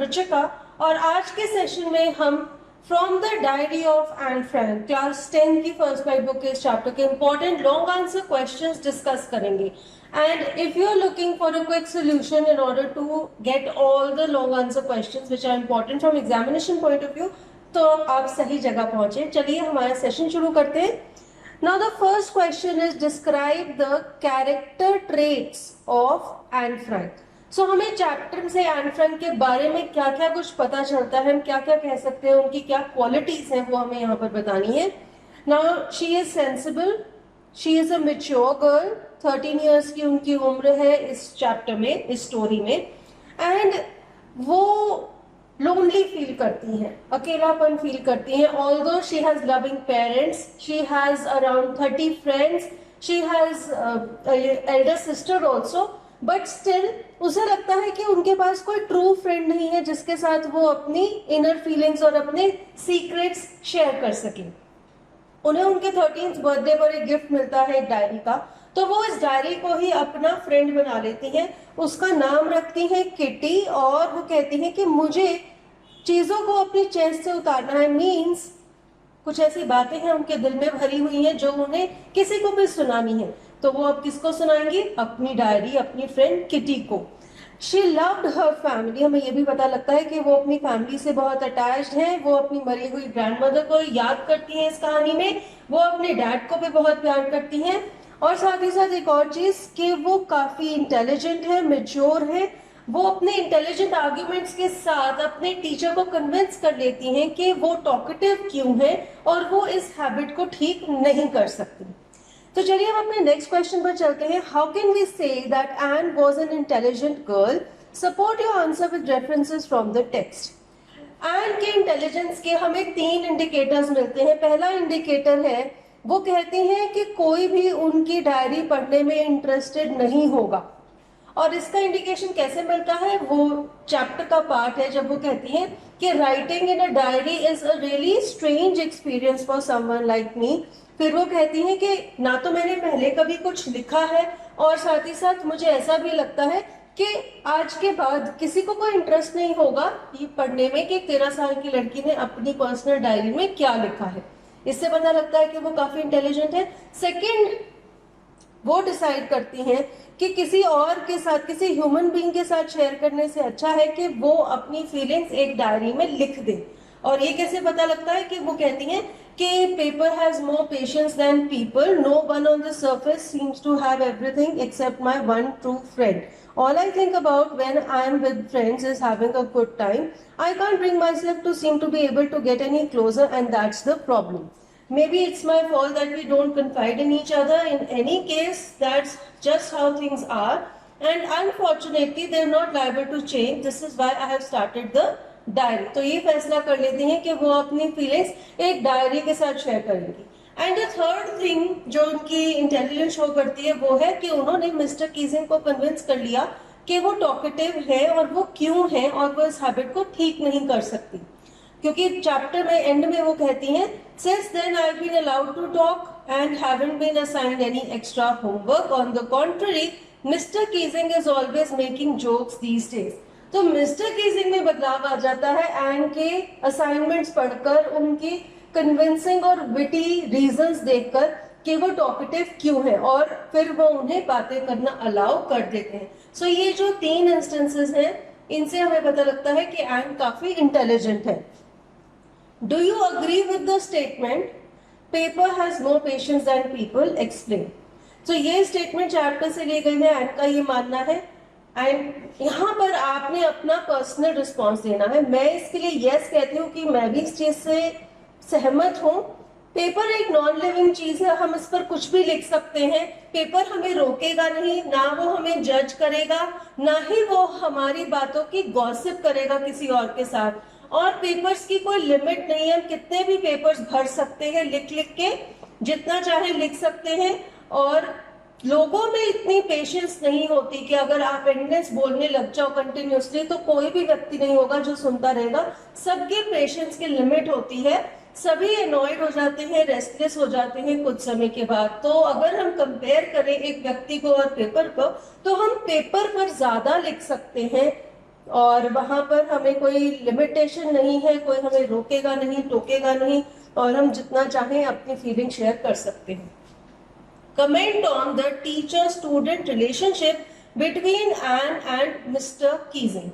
रुचिका और आज के सेशन में हम from the diary of Anne Frank class 10 की फर्स्ट गाइड बुक के इस चैप्टर के important long answer questions discuss करेंगे. And if you are looking for a quick solution in order to get all the long answer questions which are important from examination point of view, तो आप सही जगह पहुंचे. चलिए हमारा session शुरू करते हैं. Now the first question is describe the character traits of Anne Frank. So हमें चैप्टर से एन फ्रैंक के बारे में क्या क्या कुछ पता चलता है, हम क्या क्या कह सकते हैं, उनकी क्या क्वालिटीज हैं वो हमें यहाँ पर बतानी है. Now she is sensible, she is a mature girl, 13 years की उनकी उम्र है इस चैप्टर में, इस स्टोरी में. एंड वो लोनली फील करती हैं, अकेलापन फील करती हैं. Although she has loving parents, she has around 30 friends, she has Elder sister also, but still उसे लगता है कि उनके पास कोई ट्रू फ्रेंड नहीं है जिसके साथ वो अपनी इनर फीलिंग्स और अपने सीक्रेट्स शेयर कर सके. उन्हें उनके 13th बर्थडे पर एक गिफ्ट मिलता है, एक डायरी का, तो वो इस डायरी को ही अपना फ्रेंड बना लेती हैं. उसका नाम रखती हैं किटी और वो कहती हैं कि मुझे चीजों को अपनी चेस्ट से उतारना है. मीन्स कुछ ऐसी बातें हैं उनके दिल में भरी हुई हैं जो उन्हें किसी को भी सुनानी है. तो वो अब किसको सुनाएंगी? अपनी डायरी, अपनी फ्रेंड किटी को. She loved her family. हमें यह भी पता लगता है कि वो अपनी फैमिली से बहुत अटैच्ड हैं. वो अपनी मरी हुई ग्रैंडमदर को याद करती हैं इस कहानी में. वो अपने डैड को भी बहुत प्यार करती हैं. और साथ ही साथ एक और चीज कि वो काफी इंटेलिजेंट है, मेच्योर है. वो अपने इंटेलिजेंट आर्ग्यूमेंट्स के साथ अपने टीचर को कन्विंस कर लेती हैं कि वो टॉकेटिव क्यों है और वो इस हैबिट को ठीक नहीं कर सकती. तो चलिए हम अपने नेक्स्ट क्वेश्चन पर चलते हैं. How can we say that Anne was an intelligent girl? Support your answer with references from the text. Anne के इंटेलिजेंस के हमें 3 इंडिकेटर्स मिलते हैं. पहला इंडिकेटर है, वो कहती हैं कि कोई भी उनकी डायरी पढ़ने में इंटरेस्टेड नहीं होगा. और इसका इंडिकेशन कैसे मिलता है? वो चैप्टर का पार्ट है जब वो कहती हैं कि writing in a diary is a really strange experience for someone like me. फिर वो कहती हैं कि ना तो मैंने पहले कभी कुछ लिखा है और साथ ही साथ मुझे ऐसा भी लगता है कि आज के बाद किसी को कोई इंटरेस्ट नहीं होगा ये पढ़ने में कि 13 साल की लड़की ने अपनी पर्सनल डायरी में क्या लिखा है. इससे पता लगता है कि वो काफी इंटेलिजेंट है. सेकंड, वो डिसाइड करती हैं कि किसी और के साथ, किसी ह्यूमन बीइंग के साथ शेयर करने से अच्छा है कि वो अपनी फीलिंग्स एक डायरी में लिख दे. और ये कैसे पता लगता है? कि वो कहती हैं कि paper has more patience than people. No one on the surface seems to have everything except my one true friend. All I think about when I am with friends is having a good time. I can't bring myself to seem to be able to get any closer, and that's the problem. Maybe it's my fault that we don't confide in each other. In any case, that's just how things are. And unfortunately, they're not liable to change. This is why I have started the diary. तो ये फैसला कर लेती हैं कि वो अपनी feelings एक डायरी के साथ शेयर करेंगी. एंड द थर्ड थिंग जो उनकी इंटेलिजेंस शो करती है वो है कि उन्होंने मिस्टर कीजिंग को कन्विंस कर लिया कि वो टॉकेटिव है और वो क्यों है और वो इस हैबिट को ठीक नहीं कर सकती. क्योंकि चैप्टर में एंड में वो कहती हैं, since then I have been allowed to talk and haven't been assigned any extra homework. On the contrary, mister Keesing is always making jokes these days. तो मिस्टर कीजिंग में बदलाव आ जाता है एंड के असाइनमेंट्स पढ़कर, उनकी कन्विंसिंग और witty reasons देखकर कि वो टॉकेटिव क्यों है, और फिर वो उन्हें बातें करना अलाउ कर देते हैं. सो ये जो 3 इंस्टेंसेस हैं इनसे हमें पता लगता है कि एन काफी इंटेलिजेंट है. Do you agree with the statement paper has more patience than people? Explain. तो ये स्टेटमेंट चैप्टर से ली गई है, एन का ये मानना है. एंड यहाँ पर आपने अपना पर्सनल रिस्पॉन्स देना है. मैं इसके लिए यस कहती हूँ कि मैं भी इस चीज से सहमत हूँ. पेपर एक नॉन लिविंग चीज है, हम इस पर कुछ भी लिख सकते हैं. पेपर हमें रोकेगा नहीं, ना वो हमें जज करेगा, ना ही वो हमारी बातों की गॉसिप करेगा किसी और के साथ. और पेपर्स की कोई लिमिट नहीं है, हम कितने भी पेपर्स भर सकते हैं, लिख लिख के जितना चाहे लिख सकते हैं. और लोगों में इतनी पेशेंस नहीं होती कि अगर आप एंडलेस बोलने लग जाओ कंटिन्यूसली तो कोई भी व्यक्ति नहीं होगा जो सुनता रहेगा. सबके पेशेंस की लिमिट होती है. सभी एनॉयड हो जाते हैं, रेस्टलेस हो जाते हैं कुछ समय के बाद. तो अगर हम कंपेयर करें एक व्यक्ति को और पेपर को, तो हम पेपर पर ज्यादा लिख सकते हैं और वहां पर हमें कोई लिमिटेशन नहीं है, कोई हमें रोकेगा नहीं, टोकेगा नहीं, और हम जितना चाहें अपनी फीलिंग शेयर कर सकते हैं. Comment on the teacher-student relationship between Anne and Mr. Keesing.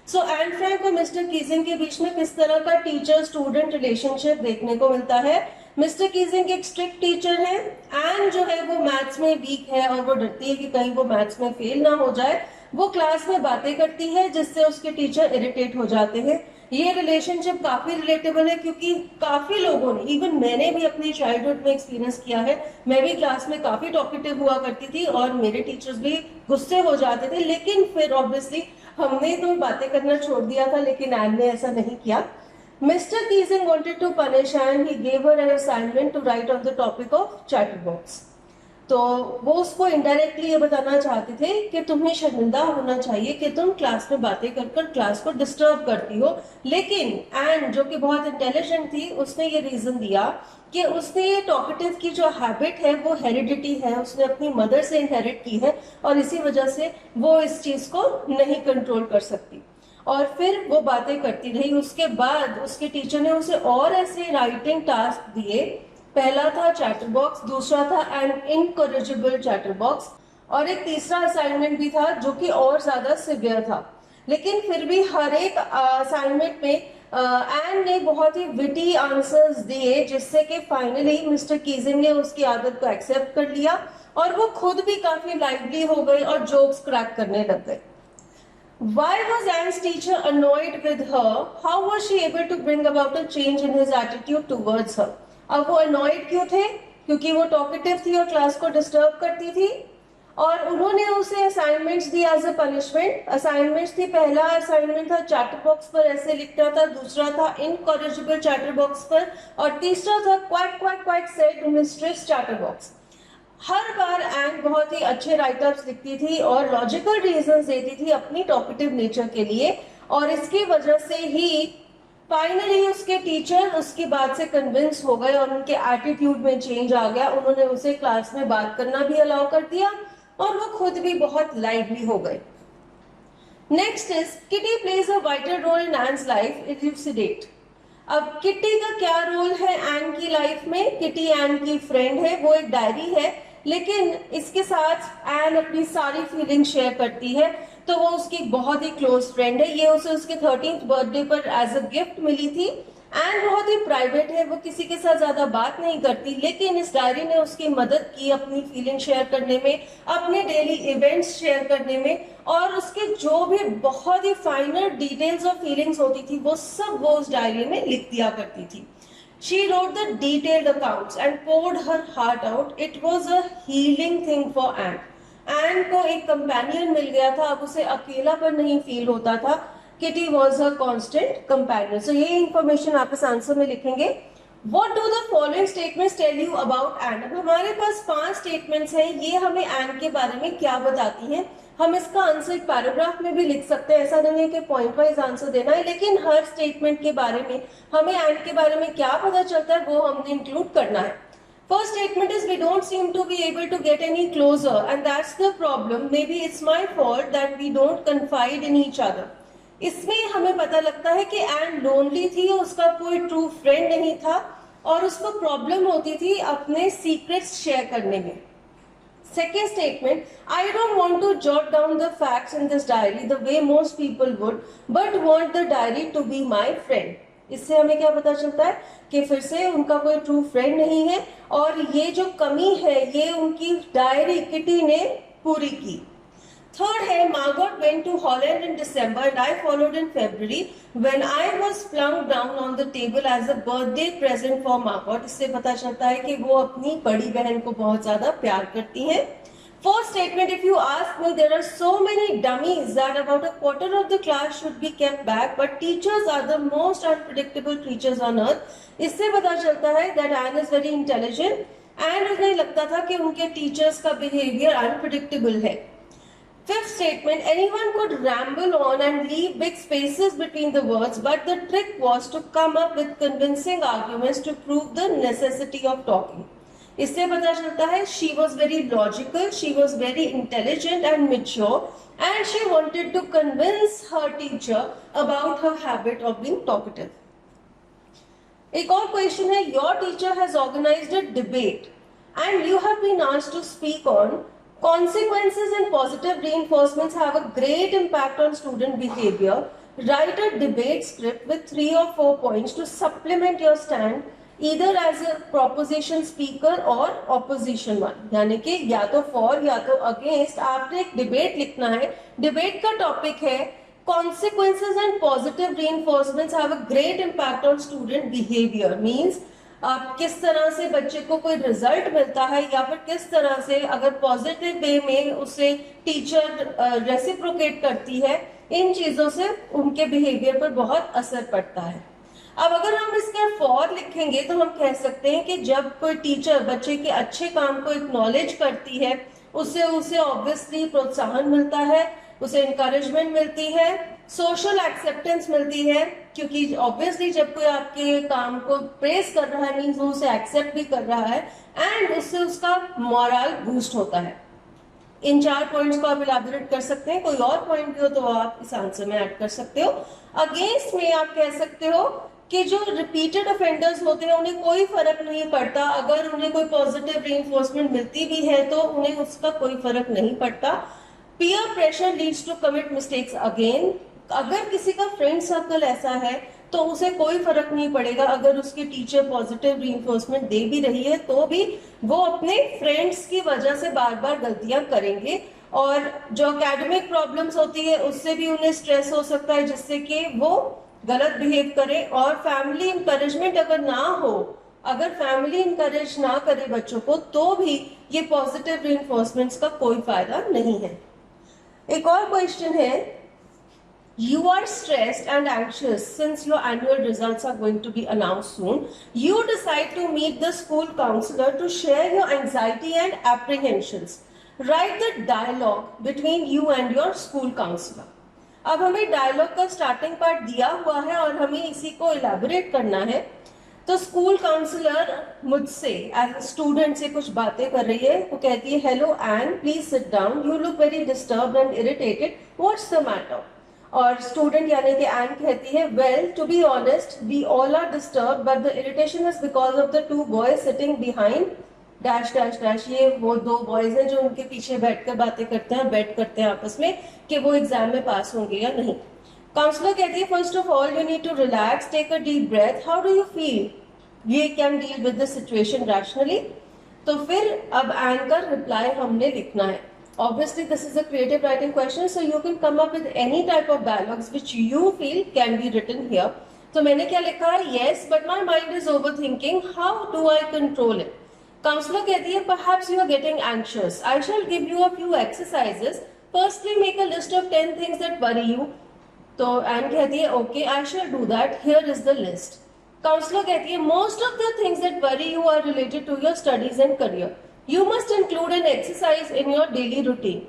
So Anne Frank और मिस्टर कीजिंग के बीच में किस तरह का टीचर स्टूडेंट रिलेशनशिप देखने को मिलता है. मिस्टर कीजिंग एक स्ट्रिक्ट टीचर है. एन जो है वो मैथ्स में वीक है और वो डरती है कि कहीं वो मैथ्स में फेल ना हो जाए. वो क्लास में बातें करती है जिससे उसके टीचर इरिटेट हो जाते हैं. ये रिलेशनशिप काफी रिलेटेबल है क्योंकि काफी लोगों ने, इवन मैंने भी अपनी चाइल्डहुड में एक्सपीरियंस किया है. मैं भी क्लास में काफी टॉकेटिव हुआ करती थी और मेरे टीचर्स भी गुस्से हो जाते थे, लेकिन फिर ऑब्वियसली हमने तो बातें करना छोड़ दिया था, लेकिन एन ने ऐसा नहीं किया. Mister Keesing wanted to punish and he gave her an assignment to write on the topic of chatterbox. तो वो उसको इनडायरेक्टली ये बताना चाहते थे कि तुम्हें शर्मिंदा होना चाहिए कि तुम क्लास में बातें कर क्लास को डिस्टर्ब करती हो. लेकिन एन जो कि बहुत इंटेलिजेंट थी, उसने ये रीजन दिया कि उसने ये टॉकेटिव की जो हैबिट है वो हेरिडिटी है, उसने अपनी मदर से इनहेरिट की है और इसी वजह से वो इस चीज को नहीं कंट्रोल कर सकती. और फिर वो बातें करती रही. उसके बाद उसके टीचर ने उसे और ऐसे राइटिंग टास्क दिए. पहला था चैटरबॉक्स, दूसरा था एन इनकरेजिबल चैटरबॉक्स, और एक तीसरा असाइनमेंट भी था जो कि और ज्यादा सिवियर था. लेकिन फिर भी हर एक असाइनमेंट में एन ने बहुत ही विटी आंसर्स दिए, जिससे कि फाइनली मिस्टर कीजिंग ने उसकी आदत को एक्सेप्ट कर लिया और वो खुद भी काफी लाइवली हो गई और जोक्स क्रैक करने लग गए. Why was Anne's teacher annoyed with her? How was she able to bring about a change in his attitude towards her? अब वो annoyed क्यों थे? क्योंकि वो talkative थी और क्लास को डिस्टर्ब करती थी और उन्होंने उसे असाइनमेंट्स दी एज अ पनिशमेंट. असाइनमेंट्स थी, पहला असाइनमेंट था चैटर बॉक्स पर ऐसे लिखना था, दूसरा था इनकरेजिबल चैटर बॉक्स पर, और तीसरा था quack quack quack said mistress chatterbox. हर बार एन बहुत ही अच्छे राइटअप्स लिखती थी और लॉजिकल रीजंस देती थी अपनी टॉकेटिव नेचर के लिए, और इसकी वजह से ही फाइनली उसके टीचर उसकी बात से कन्विंस हो गए और उनके एटीट्यूड में चेंज आ गया. उन्होंने उसे क्लास में बात करना भी अलाउ कर दिया और वो खुद भी बहुत लाइवली हो गए. Next is Kitty plays a vital role in Anne's life. Elucidate. अब किटी का क्या रोल है एन की लाइफ में? किटी एन की फ्रेंड है, वो एक डायरी है, लेकिन इसके साथ एन अपनी सारी फीलिंग शेयर करती है, तो वो उसकी बहुत ही क्लोज फ्रेंड है. ये उसे उसके 13th बर्थडे पर एज अ गिफ्ट मिली थी. एन बहुत ही प्राइवेट है, वो किसी के साथ ज्यादा बात नहीं करती, लेकिन इस डायरी ने उसकी मदद की अपनी फीलिंग शेयर करने में, अपने डेली इवेंट्स शेयर करने में, और उसके जो भी बहुत ही फाइनर डिटेल्स और फीलिंग्स होती थी वो सब वो उस डायरी में लिख दिया करती थी. She wrote the detailed accounts and poured her heart out. It was a healing thing for Anne. Anne को एक कंपेनियन मिल गया था, अब उसे अकेलापन नहीं फील होता था. Kitty was her constant companion. So ये इंफॉर्मेशन आप इस आंसर में लिखेंगे. What do the following statements tell you about Anne? अब हमारे पास 5 स्टेटमेंट्स हैं. ये हमें Anne के बारे में क्या बताती हैं? हम इसका आंसर एक पैराग्राफ में भी लिख सकते हैं, ऐसा नहीं है कि पॉइंट वाइज आंसर देना है, लेकिन हर स्टेटमेंट के बारे में हमें एंड के बारे में क्या पता चलता है वो हमने इंक्लूड करना है. First statement is we don't seem to be able to get any closer and that's the problem. Maybe it's my fault that we don't confide in each other. इसमें हमें पता लगता है कि एन लोनली थी, उसका कोई ट्रू फ्रेंड नहीं था और उसको प्रॉब्लम होती थी अपने सीक्रेट्स शेयर करने में. Second statement, I don't want to jot down the facts in this diary the way most people would, but want the diary to be my friend. इससे हमें क्या पता चलता है कि फिर से उनका कोई ट्रू फ्रेंड नहीं है और ये जो कमी है ये उनकी डायरी किटी ने पूरी की. Third है, Margot went to Holland in December and I followed in February when I was flung down on the table as a birthday present for Margot. इससे पता चलता है कि वो अपनी बड़ी बहन को बहुत ज्यादा प्यार करती हैं. Fourth statement, if you ask me, there are so many dummies that about a quarter of the class should be kept back, but teachers are the most unpredictable creatures on earth. इससे पता चलता है that Anne is very intelligent and उन्हें लगता था कि उनके teachers का बिहेवियर अनप्रिडिक्टेबल है. Fifth statement, anyone could ramble on and leave big spaces between the words, but the trick was to come up with convincing arguments to prove the necessity of talking. इससे पता चलता है she was very logical, she was very intelligent and mature, and she wanted to convince her teacher about her habit of being talkative. एक और question है, your teacher has organized a debate and you have been asked to speak on consequences and positive reinforcements have a great impact on student behavior. Write a debate script with 3 or 4 points to supplement your stand either as a proposition speaker or opposition one. यानी कि या तो for या तो against आपने एक debate लिखना है. डिबेट का टॉपिक है consequences and positive reinforcements have a great impact on student behavior. Means किस तरह से बच्चे को कोई रिजल्ट मिलता है या फिर किस तरह से अगर पॉजिटिव वे में उसे टीचर रेसिप्रोकेट करती है, इन चीजों से उनके बिहेवियर पर बहुत असर पड़ता है. अब अगर हम इसका फॉर लिखेंगे तो हम कह सकते हैं कि जब कोई टीचर बच्चे के अच्छे काम को एक्नॉलेज करती है, उससे उसे ऑब्वियसली प्रोत्साहन मिलता है, उसे इंकरेजमेंट मिलती है, सोशल एक्सेप्टेंस मिलती है, क्योंकि ऑब्वियसली जब कोई आपके काम को प्रेस कर रहा है मीन्स वो उसे एक्सेप्ट भी कर रहा है, एंड उससे उसका मोरल बूस्ट होता है. इन 4 पॉइंट्स को आप इलैबोरेट कर सकते हैं. कोई और पॉइंट भी हो तो आप इस आंसर में ऐड कर सकते हो. अगेंस्ट में आप कह सकते हो कि जो रिपीटेड ऑफेंडर्स होते हैं उन्हें कोई फर्क नहीं पड़ता, अगर उन्हें कोई पॉजिटिव रीइंफोर्समेंट मिलती भी है तो उन्हें उसका कोई फर्क नहीं पड़ता. Peer pressure leads to commit mistakes again. अगर किसी का फ्रेंड सर्कल ऐसा है तो उसे कोई फर्क नहीं पड़ेगा अगर उसकी टीचर पॉजिटिव रीइंफोर्समेंट दे भी रही है तो भी वो अपने फ्रेंड्स की वजह से बार बार गलतियां करेंगे, और जो एकेडमिक प्रॉब्लम्स होती है उससे भी उन्हें स्ट्रेस हो सकता है जिससे कि वो गलत बिहेव करें. और फैमिली इंकरेजमेंट अगर ना हो, अगर फैमिली इंकरेज ना करे बच्चों को, तो भी ये पॉजिटिव रीइंफोर्समेंट्स का कोई फायदा नहीं है. एक और क्वेश्चन है, you are stressed and anxious since your annual results are going to be announced soon. You decide to meet the school counselor to share your anxiety and apprehensions. Write the dialogue between you and your school counselor. अब हमें dialogue का starting part दिया हुआ है और हमें इसी को इलैबोरेट करना है. तो स्कूल काउंसलर मुझसे एज अ स्टूडेंट से कुछ बातें कर रही है. वो कहती है, hello Anne, please sit down, you look very disturbed and irritated, what's the matter. और स्टूडेंट यानी कि एन कहती है, well to be honest we all are disturbed but the irritation is because of the 2 boys sitting behind dash dash dash. ये वो 2 boys हैं जो उनके पीछे बैठकर बातें करते हैं, बेट करते हैं आपस में कि वो एग्जाम में पास होंगे या नहीं. काउंसलर कहती है, first of all you need to relax, take a deep breath, how do you feel, we can deal with the situation rationally. तो फिर अब एन का रिप्लाई हमने लिखना है. Obviously, this is a creative writing question, so you can come up with any type of dialogues which you feel can be written here. तो मैंने क्या लिखा है, yes, but my mind is overthinking. How do I control it? Counselor कहती है, perhaps you are getting anxious. I shall give you a few exercises. Firstly, make a list of 10 things that worry you. तो Anne कहती है, okay, I shall do that. Here is the list. Counselor कहती है, most of the things that worry you are related to your studies and career. You must include an exercise in your daily routine.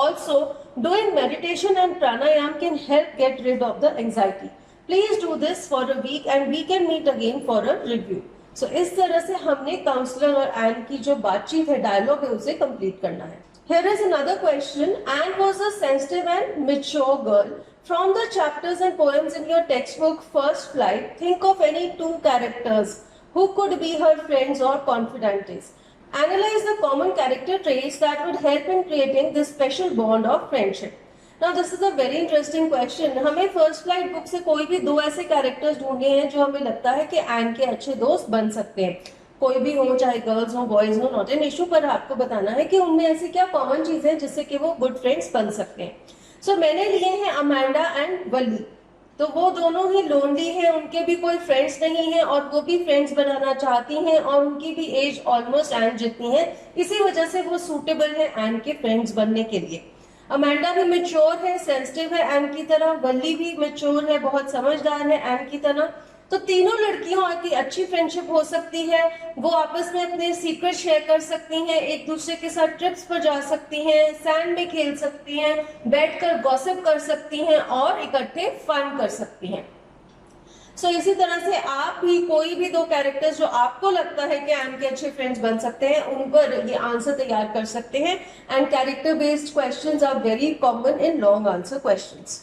Also, doing meditation and pranayam can help get rid of the anxiety. Please do this for a week and we can meet again for a review. So, इस तरह से हमने counsellor और N की जो बातचीत है, dialogue है, उसे कंप्लीट करना है. Here is another question. Anne was a sensitive and mature girl. From the chapters and poems in your textbook First Flight, think of any 2 characters who could be her friends or confidantes. Analyze the common character traits that would help in creating this special bond of friendship. Now this is a very interesting question. हमें first flight book से कोई भी 2 ऐसे characters ढूंढने हैं जो हमें लगता है कि एन के अच्छे दोस्त बन सकते हैं. कोई भी हो, चाहे गर्ल्स हो बॉयज हो, नॉट एन इशू, पर आपको बताना है कि उनमें ऐसी क्या कॉमन चीजें हैं जिससे कि वो गुड फ्रेंड्स बन सकते हैं. सो मैंने लिए हैं अमांडा एंड वली. तो वो दोनों ही लोनली हैं, उनके भी कोई फ्रेंड्स नहीं है और वो भी फ्रेंड्स बनाना चाहती हैं और उनकी भी एज ऑलमोस्ट एन जितनी है, इसी वजह से वो सूटेबल है एन के फ्रेंड्स बनने के लिए. अमांडा भी मेच्योर है, सेंसिटिव है एन की तरह, वल्ली भी मेच्योर है, बहुत समझदार है एन की तरह. तो तीनों लड़कियों की अच्छी फ्रेंडशिप हो सकती है. वो आपस में अपने सीक्रेट शेयर कर सकती हैं, एक दूसरे के साथ ट्रिप्स पर जा सकती हैं, सैंड में खेल सकती हैं, बैठकर गॉसिप कर सकती हैं और इकट्ठे फन कर सकती हैं. सो इसी तरह से आप भी कोई भी दो कैरेक्टर्स जो आपको लगता है कि एम के अच्छे फ्रेंड्स बन सकते हैं, उन पर ये आंसर तैयार कर सकते हैं. And character based questions are very common in long answer questions.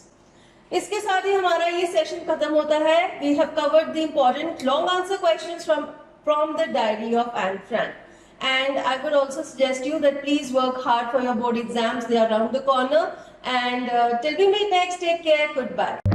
इसके साथ ही हमारा ये सेशन खत्म होता है. We have covered the important long answer questions from the diary of Anne Frank. And I would also suggest you that please work hard for your board exams. They are around the corner. And till we meet next, take care. Goodbye.